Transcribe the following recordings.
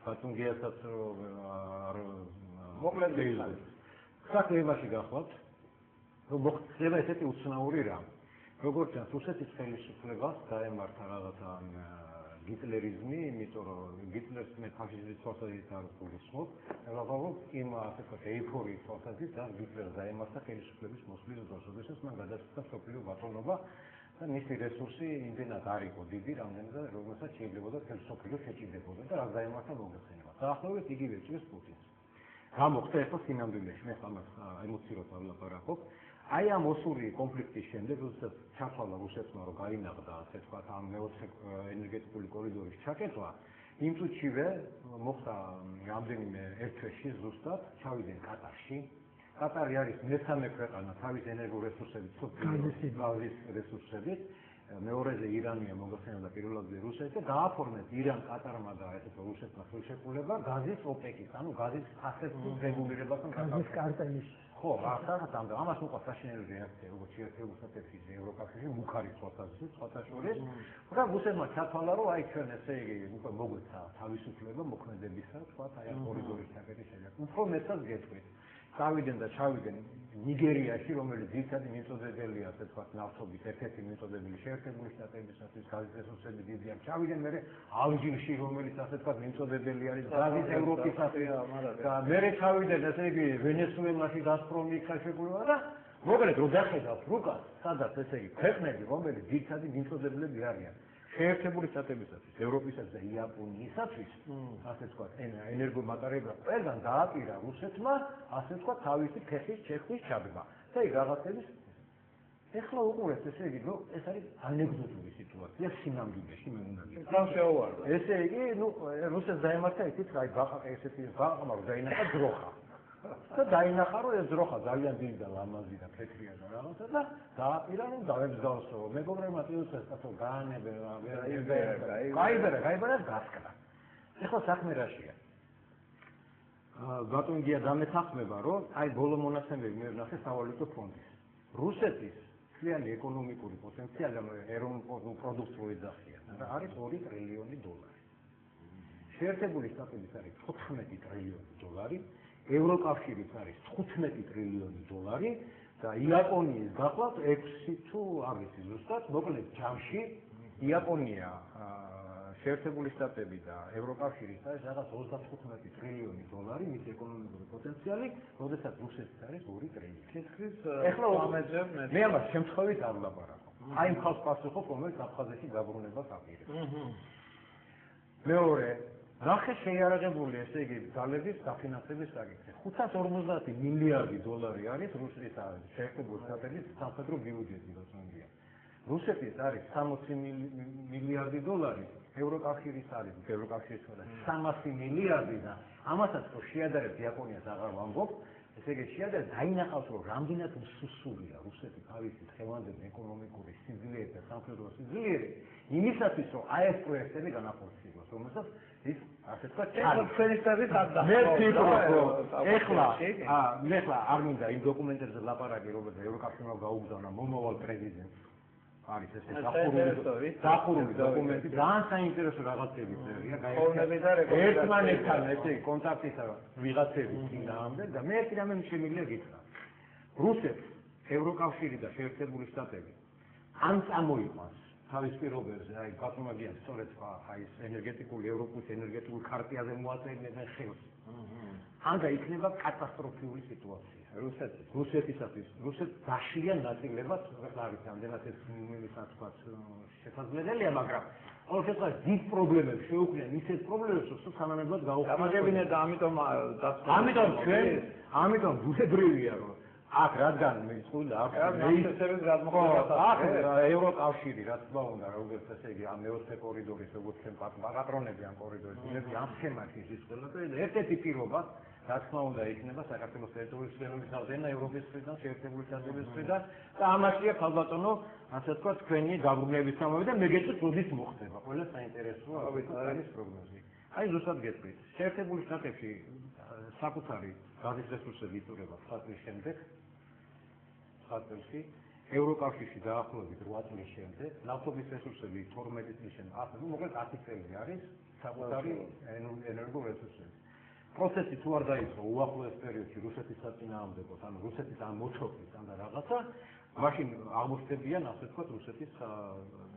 ბატონ გიასაც მოკლედ საქმე იმაში გახლავთ რომ მოხდება ესეთი უცნაური რამ როგორც ჩანს რუსეთის ხელისუფლებას დაემართა რაღაცა გიტლერიზმი იმიტომ რომ გიტლერს მე ფაშიზმის თვალსაზრისით არ ვგულისხმობ ალბათ იმ ასე ვთქვათ ეიფორიის თვალსაზრისით და გიტლერს დაემართა ხელისუფლების მოსვლის დროს როდესაც მან გადაწყვიტა მსოფლიო ბატონობა და მისი რესურსი იმდენად არ იყო დიდი რამდენადაც რომელსაც შეიძლებოდა თელ მსოფლიო შეჭიდებოდა და რაც დაემართა მოგეხსენება დაახლოებით იგივე ჭირს პუტინს რა მოხდა ახლა სინამდვილეში მე ამას ემოციურად ვლაპარაკობ აი ამ ოსური კონფლიქტის შემდეგ როდესაც ჩათვალა რუსეთმა რომ გაინაღდა ასე ვთქვათ ამ მეოთხე ენერგეტიკული კორიდორის ჩაკეტვა იმ წუთშივე მოხდა რამდენიმე ერთ თვეში ზუსტად ჩავიდნენ კატარში კატარი არის მესამე ქვეყანა თავის ენერგორესურსებით გაზის რესურსებით მეორეზე ირანია მოგახსენებდა პირველადზე რუსეთი და დააფორმეთ ირან კატარმა და ესეთ რუსეთმა ხელშეკრულება გაზის ოპეკის ანუ გაზის ფასების რეგულირებასთან გაზის კარტელის ხო, ახლა ამას მოყვა საშინელი რეაქცია, როგორც შეერთებულ შტატებში, ევროკავშირში, მუხარის სხვათა შორის. და რუსეთმა ჩათვალა, რომ აი ჩვენ ესე იგი უკვე მოგვეცა თავისუფლება მოქმედებისა, თქვათ, აი ამ კორიდორის ჩაკეტის შედეგად. უფრო მეტად გეტყვით. წავიდნენ და ჩავიდნენ ნიგერიაში, რომელიც ძირითადი მიმწოდებელია, ასე ვთქვათ, ნავთობის ერთ-ერთი მიმწოდებელი შეერთებული შტატებისათვის, გაზის რესურსები დიდი აქვს. ჩავიდნენ მერე ალჟირში, რომელიც ასე ვთქვათ, მიმწოდებელი არის გაზის ევროპისათვის. და მერე ჩავიდნენ ესე იგი ვენესუელაში გაზპრომი ხელშეკრულება და მოკლედ რო დახედავთ რუკას, სადაც ესე იგი ქვეყნები, რომელიც ძირითადი მიმწოდებლები არიან. შეერთებული შტატებისათვის, ევროპისათვის და იაპონიისათვის, ასე ვთქვათ, ენერგომატარებლად ყველგან დააპირა რუსეთმა, ასე ვთქვათ, თავისი ფეხის ჩეხვის ჩაგება. და იქ რაღაცების ეხლა უყურეთ, ესე იგი, რომ ეს არის ანეკდოტური სიტუაცია სინამდვილეში მე უნდა ვიტყვი. რა შეუვარდა? ესე იგი, რუსეთს დაემართა ისიც, აი ბაყაყი ესეთი ბაყაყმა რომ დაინახა ძროხა. და დაინახა რომ ეს ძროხა ძალიან დიდი და ლამაზი და თეთრია და რაღაცა და დააპირა რომ დავებსდავსო მეგობრებმა წიუწეს თქო გაანებენ გაიბერა გასკდა ეხლა საქმე რაშია ბატონ გია დამეთანხმება რომ აი ბოლო მონაცემები მე ვნახე სავალუტო ფონდის რუსეთის მთლიანი ეკონომიკური პოტენციალი ეროვნულ პროდუქტს რო ეძახიან და არის 2 ტრილიონი დოლარი შეერთებული შტატების არის 14 ტრილიონი დოლარი ევროკავშირის არის 15 ტრილიონი დოლარი და იაპონიის გახლავთ 6 თუ არ ვიცი ზუსტად, მოკლედ ჯამში იაპონია, შეერთებული შტატები და ევროკავშირის არის რაღაც 35 ტრილიონი დოლარი მის ეკონომიკური პოტენციალი, როდესაც რუსეთის არის 2 ტრილიონი. თითქმის ეხლა მე ამას შემთხვევით არ ვლაპარაკობ. აი იმ ხალხს პასუხობ, რომელიც აფხაზეთში დაბრუნებას აპირებს. მეორე ნახე შეიარაღებული ესე იგი ძალების დაფინანსების საკითხი. 550 მილიარდი დოლარი არის რუსეთის შეერთებული შტატების სამხედრო ბიუჯეტი რუსეთია. რუსეთის არის 60 მილიარდი დოლარი, ევროკავშირის არის 300 მილიარდი და ამასაც რო შეადარებთ იაპონიას აღარ ვამბობ, ესე იგი შეადარებთ დაინახავს რომ რამდენად უსუსურია რუსეთი თავისი დღევანდელი ეკონომიკური სიძლიერე და სამხედრო სიძლიერე იმისათვის რომ აი ეს პროექტები განახორციელოს, რომელსაც ის ასე თქვა ჩვენისთავის არ და მე ვფიქრობ რომ ეხლა არ მინდა იმ დოკუმენტებზე ლაპარაკი რომელიც ევროკავშირმა გაუგზავნა მომავალ პრეზიდენტს არის ეს დახურული დოკუმენტი ძალიან საინტერესო რაღაცები წერია ერთმანეთთან ესე კონტაქტისა ვიღაცები წინააღმდეგ და მე ერთი რამე შემიძლია გითხრა რუსეთს ევროკავშირი და შეერთებული შტატები ან წამოიყვანს თავის პირობებზე აი ბატონმა გიას სწორედ აი ეს ენერგეტიკული ევროპის ენერგეტიკული ქარტიაზე მოაწერიებენ ხელს ან დაიქნება კატასტროფული სიტუაცია რუსეთისათვის რუსეთს დაშლიან ნაწილებად რა არის ამდენად ეს მისაც ვთქვათ შესაძლებელია მაგრამ ყოველ შემთხვევაში დიდ პრობლემებს შეუქმნიან ისეთ პრობლემებს რომ სანანებლად გამაგებინეთ და ამიტომ ბუნებრივია რომ აქ რადგან მეწყვილა აქ რეისების გადმოყვება ევროკავშირი რა თქმა უნდა როგორც ესე იგი ამ მეოთხე კორიდორის როგორც ჩვენ პატრონები ამ კორიდორის იმები ამ სქემაში ის ყველაფერი ერთ-ერთი პირობა რა თქმა უნდა იქნება საქართველოს ტერიტორიის ხელობის აღდგენა ევროპის მხრიდან შეერთებული შტატების მხრიდან და ამაშია ხალბატონო ასე ვთქვათ თქვენი დაბრუნების სამოვიდა და მე გეტყვით როდის მოხდება ყველა საინტერესოა არის პროგნოზი აი ზუსტად გეტყვით შეერთებული შტატებში საკუთარი გაზის რესურსები იწურება 9 წლის შემდეგ 9 წელში ევროკავშირში დაახლოებით 8 წლის შემდეგ ნავთობის რესურსები 12 წლის შემდეგ ასე მოკლედ 10 წელი არის საკუთარი ენერგორესურსები. პროცესი თუ არ დაიწყო უახლოეს პერიოდში რუსეთის საწინააღმდეგოდ, ანუ რუსეთის ამ მოჩოქის ან რაღაცა, მაშინ აღმოჩნდებიან, ასე ვთქვათ, რუსეთის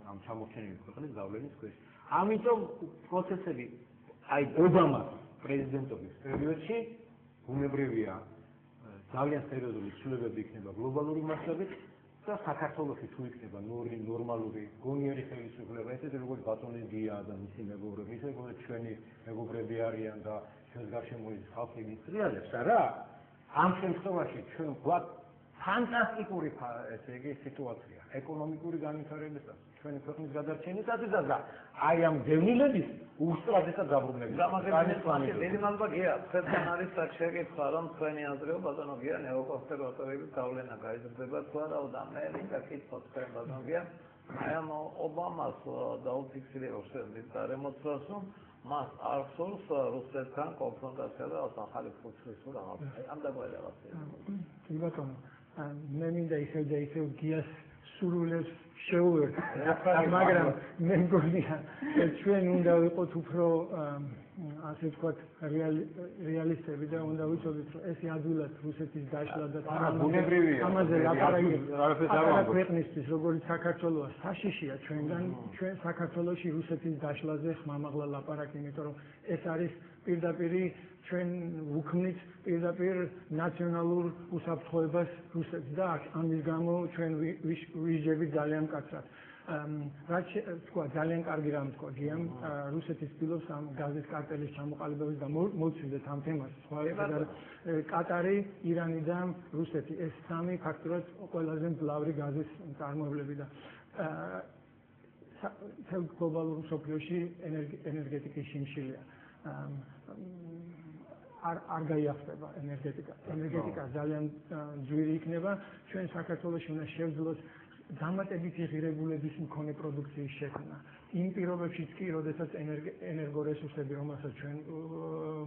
ამ ჩამორჩენილი ქვეყნის გავლენის ქვეშ. ამიტომ პროცესები აი ობამას პრეზიდენტობის პერიოდში ბუნებრივია ძალიან სერიოზული ცვლილებები იქნება გლობალური მასშტაბით და საქართველოში თუ იქნება ნორმალური გონიერი ხელისუფლება, ესეთი როგორც ბატონი დია და მისი მეგობრები, ისე როგორც ჩვენი მეგობრები არიან და ჩვენს გარშემო ის ხალხი მისწრიალებს, არა? ამ შემთხვევაში ჩვენ გვაქვს ფანტასტიკური ესე იგი სიტუაცია ეკონომიკური განვითარებისას, ჩვენი ქვეყნის გადარჩენისათვის და აი ამ დევნილების უსწრაფად დაბრუნების. დიდი მადლობა გია. ხეთთან არის შეკითხვა, რომ თქვენი აზრია ბატონო გია ნეოკონსერვატორების გავლენა გაიზრდება თუ არა და მე მინდა კითხო თქვენ ბატონო გია. აი ამ ობამას დაუფიქსირებს და რემონტს რომ მას არ სურს რუსეთთან კონფრონტაცია და ახალი ფუძლის რაღაცა. ამ დაგვეძებათ. კი ბატონო. მე მინდა ისევ და ისევ გიას სურვილებს შევუერთო, მაგრამ მე მგონია ჩვენ უნდა ვიყოთ უფრო ასე ვთქვათ რეალისტები და უნდა ვიცოდეთ რომ ეს ადვილად რუსეთის დაშლა და ამაზე ლაპარაკი ქვეყნისთვის როგორც საქართველოა საშიშია ჩვენგან ჩვენ საქართველოში რუსეთის დაშლაზე ხმამაღლა ლაპარაკი, იმიტომ რომ ეს არის პირდაპირ ჩვენ ვუქმნით პირდაპირ ნაციონალურ უსაფრთხოებას რუსეთს და ამის გამო ჩვენ ვიჟებით ძალიან მკაცრად. რაც თქვა ძალიან კარგი რამ თქვა გიამ რუსეთის ცდილობს ამ გაზის კარტელის ჩამოყალიბებას და მოვცილდეთ ამ თემას. კატარი, ირანი და რუსეთი ეს სამი ფაქტურად ყველაზე მძლავრი გაზის წარმოებლები და გლობალურ მსოფლიოში ენერგეტიკის შიმშილია. არ გაიახსება ენერგეტიკა ძალიან ძვირი იქნება ჩვენ საქართველოში უნდა შევძლოთ დამატებითი ღირებულების მქონე პროდუქციის შექმნა იმ პირობებშიც კი როდესაც ენერგორესურსები რომელსაც ჩვენ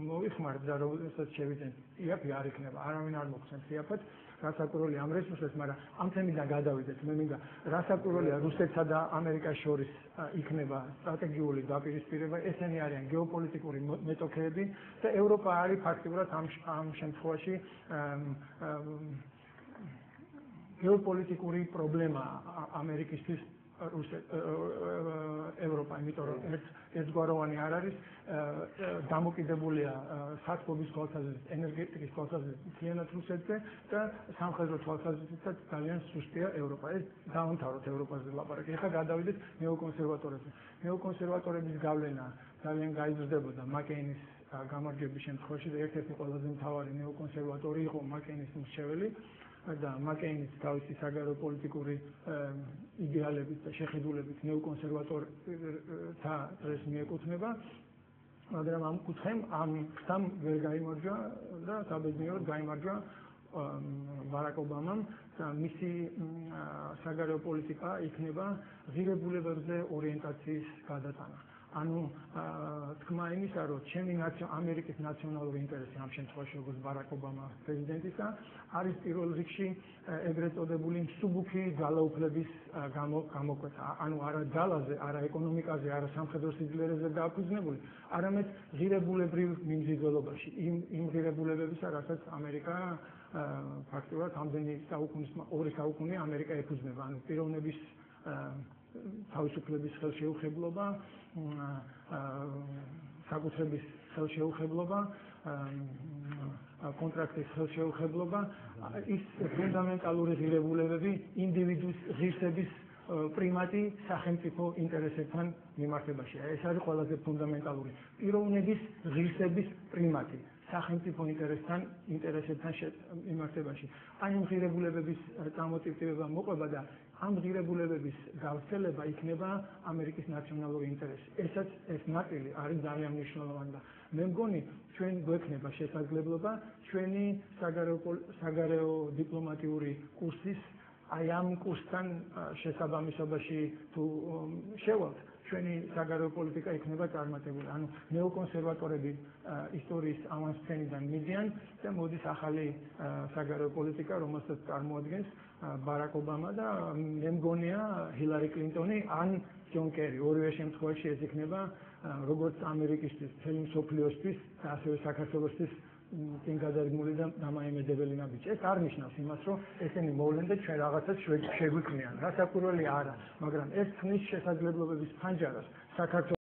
მოვიხმართ და როდესაც შევიძენთ იაფი არ იქნება არავინ არ მოგხსენს იაფად რასაკვირველი ამ რესურსებს მაგრამ ამ თემიდან გადავიდეთ მე მინდა რასაკვირველია რუსეთსა და ამერიკას შორის იქნება სტრატეგიული დაპირისპირება ესენი არიან გეოპოლიტიკური მეტოქეები და ევროპა არის ფაქტიურად ამ შემთხვევაში გეოპოლიტიკური პრობლემა ამერიკისთვის ევროპა, იმიტომ რომ ერთგვაროვანი არ არის დამოკიდებულია საწყობის თვალსაზრისით, ენერგეტიკის თვალსაზრისით მთლიანად რუსეთზე და სამხედრო თვალსაზრისითაც ძალიან სუსტია ევროპა. ეს დავამთავროთ ევროპაზე ლაპარაკი. ეხლა გადავიდეთ ნეოკონსერვატორებზე. ნეოკონსერვატორების გავლენა ძალიან გაიზრდებოდა მაკეინის გამარჯვების შემთხვევაში და ერთ-ერთი ყველაზე მთავარი ნეოკონსერვატორი იყო მაკეინის მრჩეველი. და მაკეინის თავისი საგარეო პოლიტიკური იდეალებით და შეხედულებით ნეოკონსერვატორთა დღეს მიეკუთვნება, მაგრამ ამ კუთხემ ამ ხსამ ვერ გაიმარჯვა და საბედნიეროდ გაიმარჯვა ბარაკ ობამამ და მისი საგარეო პოლიტიკა იქნება ღირებულებებზე ორიენტაციის გადატანა. ანუ თქმა იმისა, რომ ჩემი ამერიკის ნაციონალური ინტერესი ამ შემთხვევაში როგორც ბარაკ ობამა პრეზიდენტისა არის პირველ რიგში ეგრეთ წოდებული მსუბუქი ძალაუფლების გამოკვეთა. ანუ არა ძალაზე, არა ეკონომიკაზე, არა სამხედრო სიძლიერეზე დააფუძნებული, არამედ ღირებულებრივ მიმზიდველობაში. იმ ღირებულებებისა, რასაც ამერიკა ფაქტობრივად ამდენი ორი საუკუნე ამერიკა ეფუძნება. ანუ პიროვნების თავისუფლების ხელშეუხებლობა, საკუთრების ხელშეუხებლობა, კონტრაქტის ხელშეუხებლობა, ის ფუნდამენტალური ღირებულებები, ინდივიდის ღირსების პრიმატი სახელმწიფო ინტერესებთან მიმართებაშია. ეს არის ყველაზე ფუნდამენტალური პიროვნების ღირსების პრიმატი სახელმწიფო ინტერესებთან მიმართებაში. აი ამ ღირებულებების წამოტვირთება მოყვება და ამ ღირებულებების გავრცელება იქნება ამერიკის ნაციონალური ინტერესი. ეს ნაწილი არის ძალიან მნიშვნელოვანი და მე მგონი ჩვენ გვექნება შესაძლებლობა ჩვენი საგარეო დიპლომატიური კურსის აი ამ კურსთან შესაბამისობაში თუ შევალთ ჩვენი საგარეო პოლიტიკა იქნება წარმატებული. ანუ ნეოკონსერვატორები ისტორიის ავანსცენიდან მიდიან და მოდის ახალი საგარეო პოლიტიკა, რომელსაც წარმოადგენს ბარაკ ობამა და მე მგონია ჰილარი კლინტონი ან ჯონ კერი. ორივე შემთხვევაში ეს იქნება როგორც ამერიკისთვის, მთელი მსოფლიოსთვის და ასევე საქართველოსთვის წინ გადადგმული და დამაიმედებელი ნაბიჯი. ეს არ ნიშნავს იმას, რომ ესენი მოვლენ და ჩვენ რაღაცას შეგვიქმნიან. რასაკვირველია არა, მაგრამ ეს ხნის შესაძლებლობების ფანჯარას საქართველოს